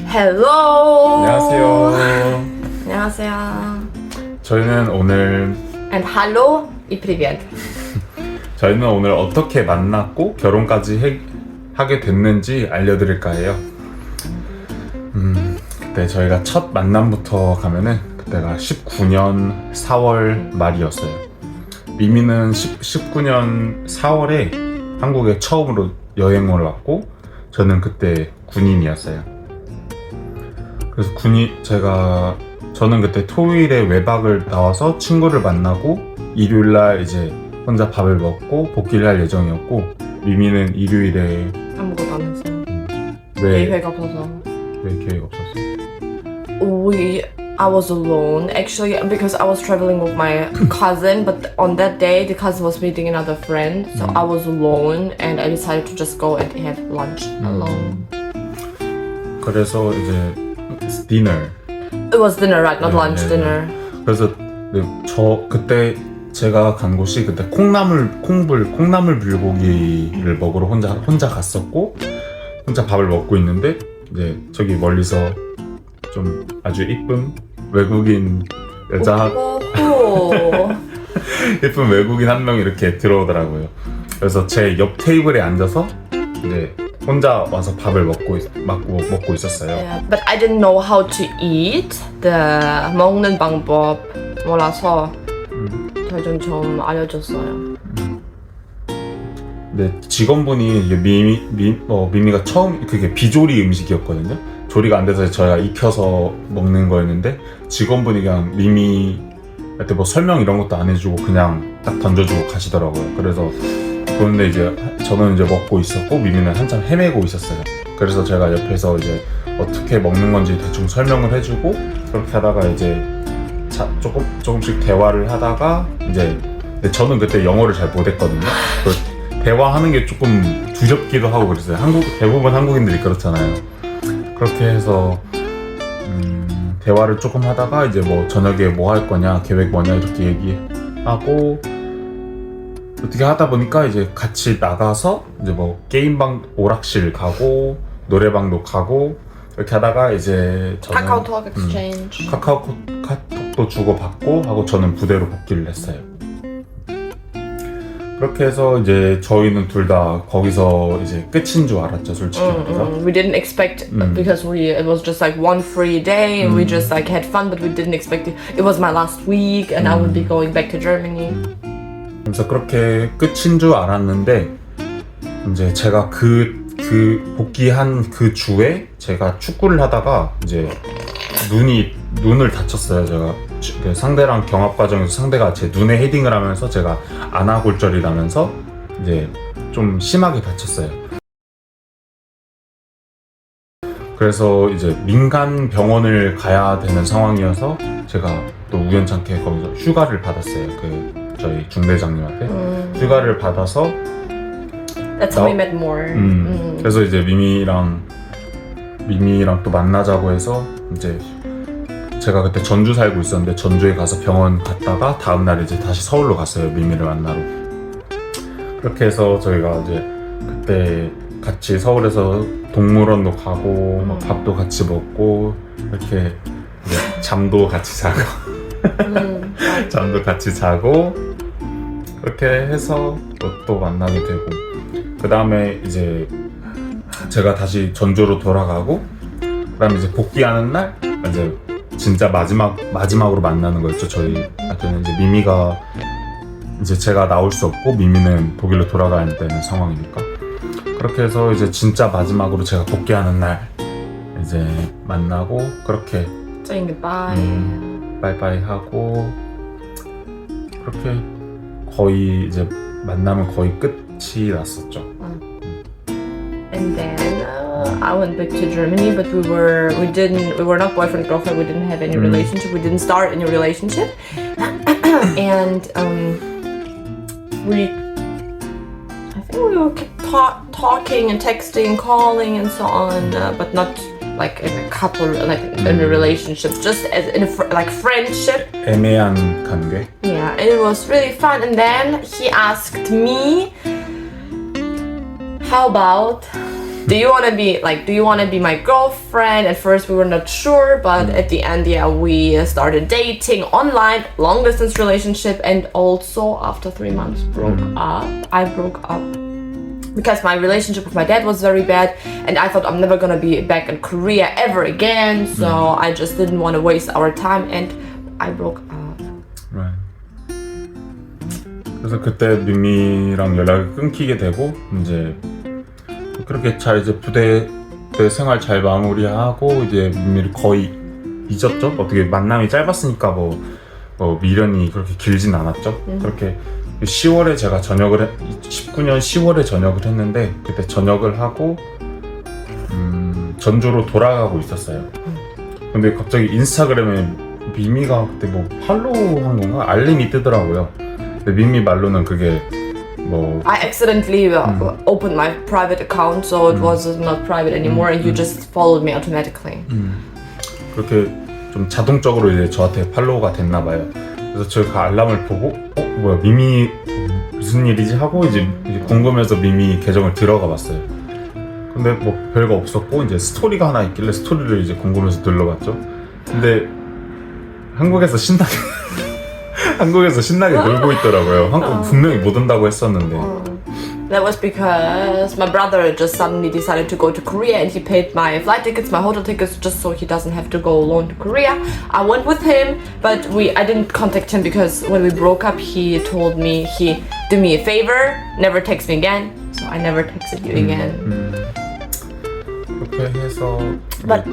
Hello. 안녕하세요. 안녕하세요. 저희는 오늘 And hello и привет. 저희는 오늘 어떻게 만났고 결혼까지 하게 됐는지 알려드릴까 해요. 그때 저희가 첫 만남부터 가면은 그때가 19년 4월 말이었어요. 미미는 19년 4월에 한국에 처음으로 여행을 왔고 저는 그때 군인이었어요. 그래서 저는 그때 토요일에 외박을 나와서 친구를 만나고 일요일날 이제 혼자 밥을 먹고 복귀를 할 예정이었고 미미는 일요일에 아무것도 안 했어요. 왜 계획 없어서. 계획 없었어? I was alone actually because I was traveling with my cousin, but on that day the cousin was meeting another friend, so I was alone and I decided to just go and have lunch alone. 그래서 이제 dinner. It was dinner, right? Not 네, lunch, 네, dinner. 그래서 그때 제가 간 곳이 그때 콩나물 불고기를 먹으러 혼자 갔었고 혼자 밥을 먹고 있는데 이제 저기 멀리서 좀 아주 이쁜 외국인 여자 예쁜 외국인 한 명이 이렇게 들어오더라고요. 그래서 제 옆 테이블에 앉아서 이제 혼자 와서 밥을 먹고 있었어요. Yeah, but I didn't know how to eat. 먹는 방법 몰라서 저희 좀 알려줬어요. 근데 직원분이 이게 미미가 처음 그게 비조리 음식이었거든요. 조리가 안 돼서 저희가 익혀서 먹는 거였는데 직원분이 그냥 미미한테 뭐 설명 이런 것도 안 해주고 그냥 딱 던져주고 가시더라고요. 그래서 그런데 이제 저는 이제 먹고 있었고 미미는 한참 헤매고 있었어요. 그래서 제가 옆에서 이제 어떻게 먹는 건지 대충 설명을 해주고 그렇게 하다가 이제 조금씩 대화를 하다가 이제 저는 그때 영어를 잘 못했거든요. 대화하는 게 조금 두렵기도 하고 그랬어요. 대부분 한국인들이 그렇잖아요. 그렇게 해서 대화를 조금 하다가 이제 뭐 저녁에 뭐 할 거냐, 계획 뭐냐 이렇게 얘기하고 어떻게 하다 보니까 이제 같이 나가서 이제 뭐 게임방 오락실 가고 노래방도 가고 이렇게 하다가 이제 저는 카카오톡 exchange. 카톡도 주고받고 하고 저는 부대로 복귀를 했어요. 그렇게 해서 이제 저희는 둘 다 거기서 이제 끝인 줄 알았죠, 솔직히. We didn't expect because it was just like one free day and we just like had fun, but we didn't expect it was my last week and I would be going back to Germany. 그래서 그렇게 끝인 줄 알았는데 이제 제가 그 복귀한 그 주에 제가 축구를 하다가 이제 눈을 다쳤어요. 제가 상대랑 경합 과정에서 상대가 제 눈에 헤딩을 하면서 제가 안아골절이 나면서 이제 좀 심하게 다쳤어요. 그래서 이제 민간 병원을 가야 되는 상황이어서 제가 또 우연찮게 거기서 휴가를 받았어요. 저희 중대장님한테 휴가를 받아서 That's how we met more. 그래서 이제 미미랑 또 만나자고 해서 이제 제가 그때 전주 살고 있었는데 전주에 가서 병원 갔다가 다음날 이제 다시 서울로 갔어요. 미미를 만나러. 그렇게 해서 저희가 이제 그때 같이 서울에서 동물원도 가고 막 밥도 같이 먹고 이렇게 이제 잠도 같이 자고 그렇게 해서 또 만나게 되고 그 다음에 이제 제가 다시 전주로 돌아가고 그 다음에 이제 복귀하는 날 이제 진짜 마지막으로 만나는 거였죠. 저희한테는 이제 미미가 이제 제가 나올 수 없고 미미는 독일로 돌아가야 되는 상황이니까 그렇게 해서 이제 진짜 마지막으로 제가 복귀하는 날 이제 만나고 그렇게 Saying goodbye. 바이바이 하고 그렇게 거의 이제 만남은 거의 끝이 났었죠. And then I went back to Germany, but we were not boyfriend girlfriend. We didn't have any relationship. We didn't start any relationship, and I think we were kept talking and texting, calling, and so on, but not like in a couple, like in a relationship, just as in like friendship. 애매한 관계. Yeah, and it was really fun. And then he asked me, "How about do you want to be my girlfriend? At first we were not sure, but at the end, yeah, we started dating online, long distance relationship, and also after 3 months I broke up. Because my relationship with my dad was very bad, and I thought I'm never gonna be back in Korea ever again, so I just didn't want to waste our time, and I broke up. Right. 그래서 그때 미미랑 연락이 끊기게 되고 이제 그렇게 잘 이제 부대 생활 잘 마무리하고 이제 미미를 거의 잊었죠. 어떻게 만남이 짧았으니까 뭐 미련이 그렇게 길진 않았죠. 그렇게 10월에 제가 19년 10월에 전역을 했는데 그때 전역을 하고 전주로 돌아가고 있었어요. 근데 갑자기 인스타그램에 미미가 그때 뭐 팔로우 한 건가? 알림이 뜨더라고요. 근데 미미 말로는 그게 뭐 I accidentally opened my private account, so it was not private anymore, and you just followed me automatically. 그렇게 좀 자동적으로 이제 저한테 팔로우가 됐나 봐요. 그래서 제가 알람을 보고 뭐야 미미 무슨 일이지 하고 이제 궁금해서 미미 계정을 들어가 봤어요. 근데 뭐 별거 없었고 이제 스토리가 하나 있길래 스토리를 이제 궁금해서 눌러봤죠. 근데 한국에서 신나게 놀고 있더라고요. 분명히 못 온다고 했었는데. That was because my brother just suddenly decided to go to Korea, and he paid my flight tickets, my hotel tickets, just so he doesn't have to go alone to Korea. I went with him, but I didn't contact him because when we broke up, he told me he did me a favor, never text me again. So I never texted you again. 그렇게 해서. But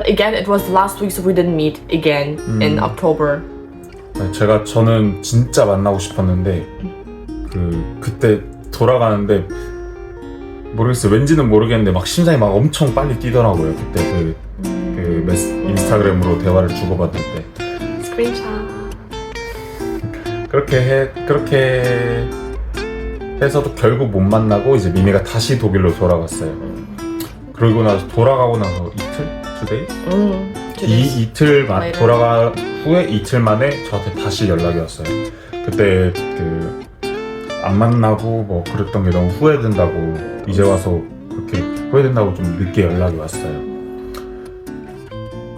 again, it was last week, so we didn't meet again in October. 저는 진짜 만나고 싶었는데 그때 돌아가는데 모르겠어요. 왠지는 모르겠는데 막 심장이 막 엄청 빨리 뛰더라고요. 그때 인스타그램으로 대화를 주고받을 때. 스크린샷. 그렇게 해서도 결국 못 만나고 이제 미미가 다시 독일로 돌아갔어요. 그러고 나서 돌아가고 나서 이틀 돌아가 후에 이틀 만에 저한테 다시 연락이 왔어요. 그때 안 만나고 뭐 그랬던 게 너무 후회된다고 이제 와서 그렇게 후회된다고 좀 늦게 연락이 왔어요.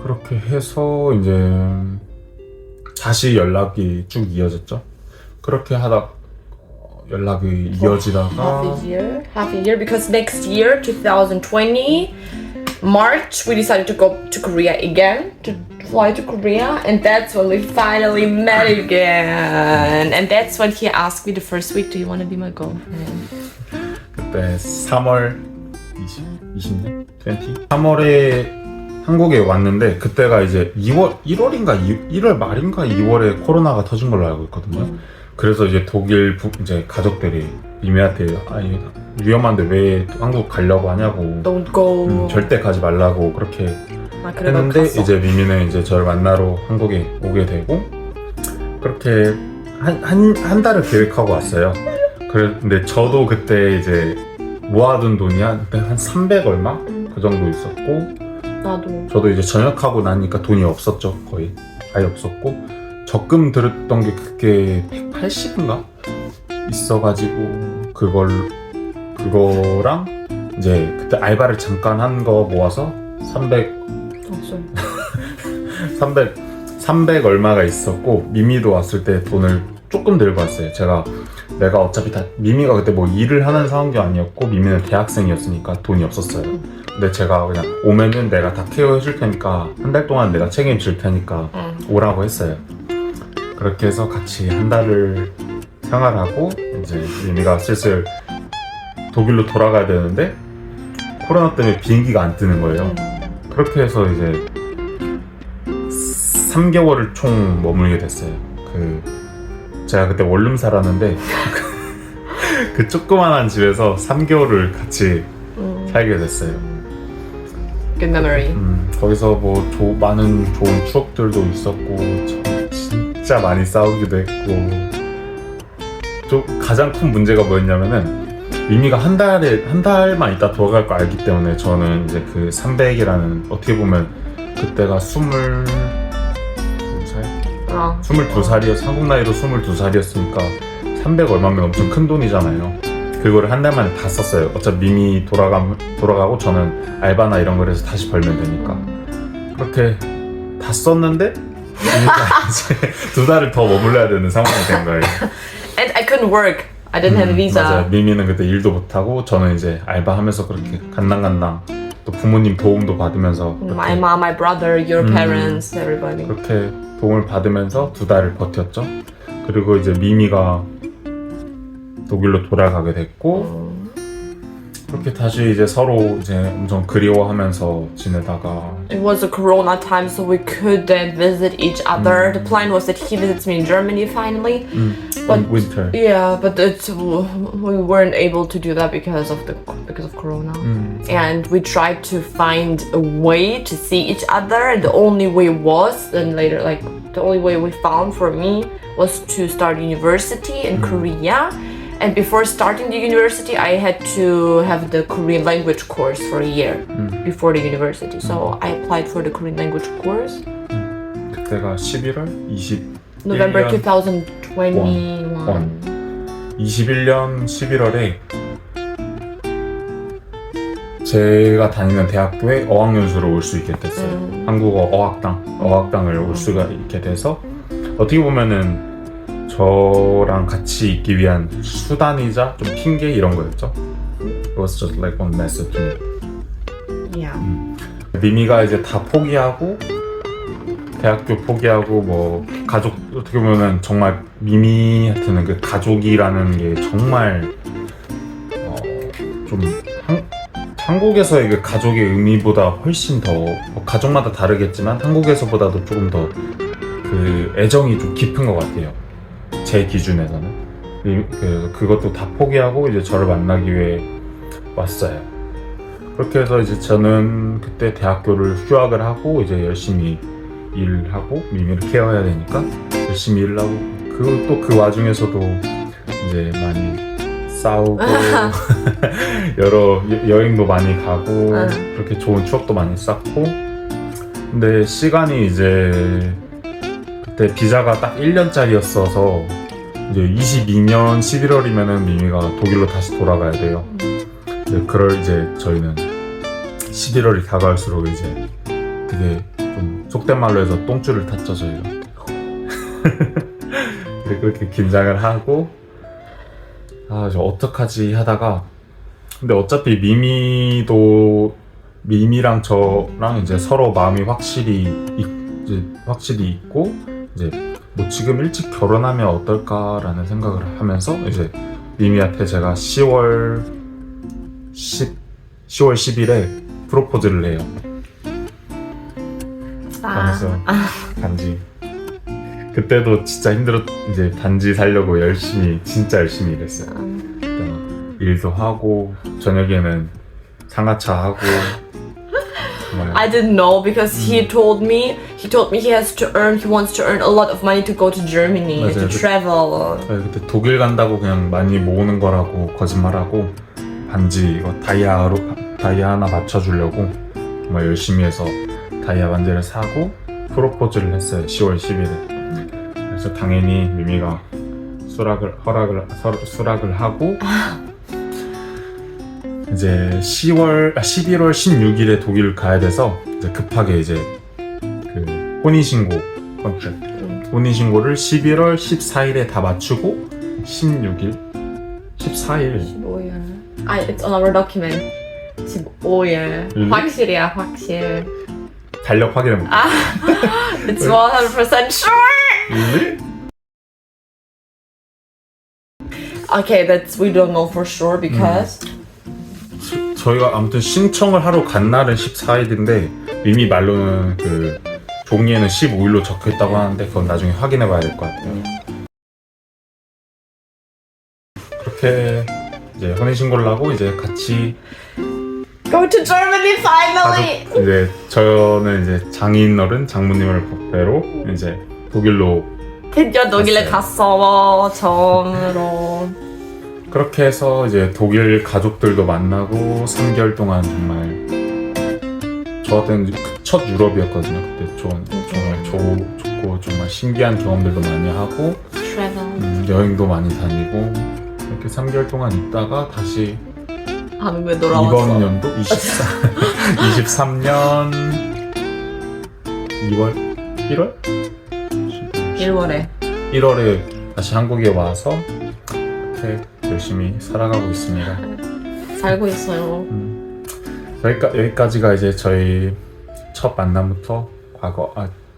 그렇게 해서 이제 다시 연락이 쭉 이어졌죠. 그렇게 하다 연락이 이어지다가 half a year because next year 2020 March we decided to go to Korea again, to fly to Korea, and that's when we finally met again. And that's when he asked me the first week, do you want to be my girlfriend? 그때 3월 20년? 3월에 한국에 왔는데 그때가 이제 1월 말인가 2월에 코로나가 터진 걸로 알고 있거든요. 그래서 이제 독일 이제 가족들이 미미한테 위험한데 왜 한국 가려고 하냐고, Don't go. 절대 가지 말라고 그렇게 했는데 갔어. 이제 미미는 이제 저를 만나러 한국에 오게 되고 그렇게 한 달을 계획하고 왔어요. 근데 저도 그때 이제 모아둔 돈이 한 300 얼마 그 정도 있었고, 나도. 저도 이제 전역하고 나니까 돈이 없었죠. 거의 아예 없었고, 적금 들었던 게 그게 180인가 있어가지고 그거랑 이제 그때 알바를 잠깐 한 거 모아서 300 얼마가 있었고, 미미도 왔을 때 돈을 조금 들고 왔어요. 내가 어차피 미미가 그때 뭐 일을 하는 상황이 아니었고 미미는 대학생이었으니까 돈이 없었어요. 근데 제가 그냥 오면은 내가 다 케어해 줄 테니까 한 달 동안 내가 책임질 테니까 오라고 했어요. 그렇게 해서 같이 한 달을 생활하고 이제 미미가 슬슬 독일로 돌아가야 되는데 코로나 때문에 비행기가 안 뜨는 거예요. 그렇게 해서 이제 3개월을 총 머물게 됐어요. 제가 그때 원룸 살았는데 그 조그만한 집에서 3개월을 같이 살게 됐어요. Good memory. 거기서 뭐 많은 좋은 추억들도 있었고 진짜 많이 싸우기도 했고, 가장 큰 문제가 뭐였냐면은 미미가 한 달만 있다 돌아갈 거 알기 때문에 저는 이제 그 300이라는 어떻게 보면 그때가 22살이었어. 한국 나이로 22살이었으니까 300 얼마면 엄청 큰 돈이잖아요. 그거를 한 달 만에 다 썼어요. 어차피 미미 돌아가고 저는 알바나 이런 걸 해서 다시 벌면 되니까. 그렇게 다 썼는데 미미가 이제 2달을 더 머물러야 되는 상황이 된 거예요. And I couldn't work. I didn't have a visa. 맞아요. 미미는 그때 일도 못하고 저는 이제 알바하면서 그렇게 간당간당 또 부모님 도움도 받으면서 My mom, my brother, your parents, everybody. 그렇게 도움을 받으면서 2달을 버텼죠. 그리고 이제 미미가 독일로 돌아가게 됐고 그렇게 다시 이제 서로 이제 엄청 그리워하면서 지내다가 It was a corona time, so we couldn't visit each other. The plan was that he visits me in Germany finally. in winter. Yeah, but we weren't able to do that because of corona. And we tried to find a way to see each other, and the only way was then later the only way we found for me was to start university in Korea. And before starting the university, I had to have the Korean language course for a year before the university. So I applied for the Korean language course. 그때가 11월 21년 November 2021. 21년 11월에 제가 다니는 대학교에 어학연수로 올 수 있게 됐어요. 한국어 어학당을 올 수가 있게 돼서 어떻게 보면은 저랑 같이 있기 위한 수단이자 좀 핑계 이런 거였죠. It was just like one message to me. Yeah. 미미가 이제 다 포기하고 대학교 포기하고 뭐 가족 어떻게 보면 정말 미미한테는 그 가족이라는 게 정말 좀 한국에서의 그 가족의 의미보다 훨씬 더 뭐 가족마다 다르겠지만 한국에서보다도 조금 더 그 애정이 좀 깊은 것 같아요. 제 기준에서는. 그래서 그것도 다 포기하고 이제 저를 만나기 위해 왔어요. 그렇게 해서 이제 저는 그때 대학교를 휴학을 하고 이제 열심히 일하고 미미를 케어해야 되니까 열심히 일을 하고 또 그 와중에서도 이제 많이 싸우고 여러 여행도 많이 가고 그렇게 좋은 추억도 많이 쌓고 근데 시간이 이제 그때 비자가 딱 1년짜리였어서 이제 22년 11월이면은 미미가 독일로 다시 돌아가야 돼요. 그럴 이제 저희는 11월이 다가올수록 이제 되게 좀 속된 말로 해서 똥줄을 탔죠 저희가. 그렇게 긴장을 하고 저 어떡하지 하다가 근데 어차피 미미랑 저랑 이제 서로 마음이 확실히 있고 이제 뭐 지금 일찍 결혼하면 어떨까라는 생각을 하면서 이제 미미한테 제가 10월 10일에 프로포즈를 해요. 그래서 단지 그때도 진짜 이제 단지 살려고 진짜 열심히 일했어요. 일도 하고 저녁에는 상하차 하고 I didn't know because he told me he wants to earn a lot of money to go to Germany to travel. 그때 독일 간다고 그냥 많이 모으는 거라고 거짓말하고 반지 이거 다이아 하나 맞춰주려고 정말 열심히 해서 다이아 반지를 사고 프로포즈를 했어요. 10월 10일에. 그래서 당연히 미미가 수락을 하고 이제 11월 16일에 독일 가야 돼서 이제 급하게 이제 그 혼인신고를 11월 14일에 다 맞추고 14일 It's on our document 15일 확실이야 확실 달력 확인해 볼게요. It's 100% sure. Really? Okay, we don't know for sure because 저희가 아무튼 신청을 하러 간 날은 14일인데 미미 말로는 그 종이에는 15일로 적혀있다고 하는데 그건 나중에 확인해 봐야 될 것 같아요. 그렇게 이제 혼인신고를 하고 이제 같이 Go to Germany finally. 이제 저는 이제 장인어른 장모님을 법배로 이제 독일로 드디어 독일에 갔어 처음으로. 그렇게 해서 이제 독일 가족들도 만나고 3개월 동안 정말 저한테는 첫 유럽이었거든요. 그때 정말 좋고 정말 신기한 경험들도 많이 하고 여행도 많이 다니고 이렇게 3개월 동안 있다가 다시 한국에 돌아왔어. 이번 연도 23년 2월 1월? 1월에 다시 한국에 와서 이렇게 열심히 살아가고 있습니다. 살고 있어요. 여기까지가 이제 저희 첫 만남부터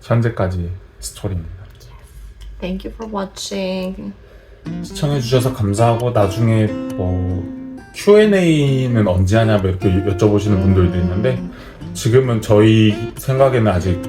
현재까지 스토리입니다. Thank you for watching. 시청해주셔서 감사하고 나중에 뭐 Q&A는 언제 하냐 뭐 이렇게 여쭤보시는 분들도 있는데 지금은 저희 생각에는 아직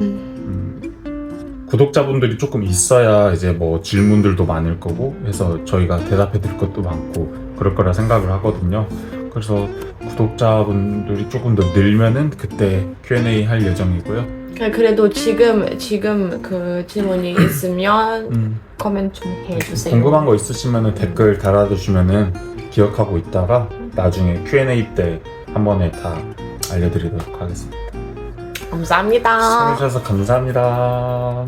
구독자분들이 조금 있어야 이제 뭐 질문들도 많을 거고 해서 저희가 대답해 드릴 것도 많고 그럴 거라 생각을 하거든요. 그래서 구독자분들이 조금 더 늘면은 그때 Q&A 할 예정이고요. 그래도 지금 그 질문이 있으면 코멘트 좀 해주세요. 궁금한 거 있으시면은 댓글 달아주시면은 기억하고 있다가 나중에 Q&A 때 한 번에 다 알려드리도록 하겠습니다. 감사합니다. 시청해주셔서 감사합니다.